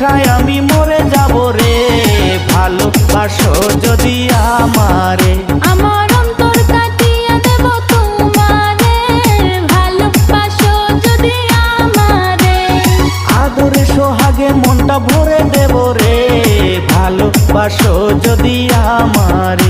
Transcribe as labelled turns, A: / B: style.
A: নেশায় আমি মরে যাব রে, ভালোবাসো যদি আমারে।
B: আমার অন্তর কাটিয়ে দেব তোমারে, ভালোবাসো যদি আমারে।
A: আদরে সোহাগে মনটা ভরে দেব রে, ভালোবাসো যদি আমারে।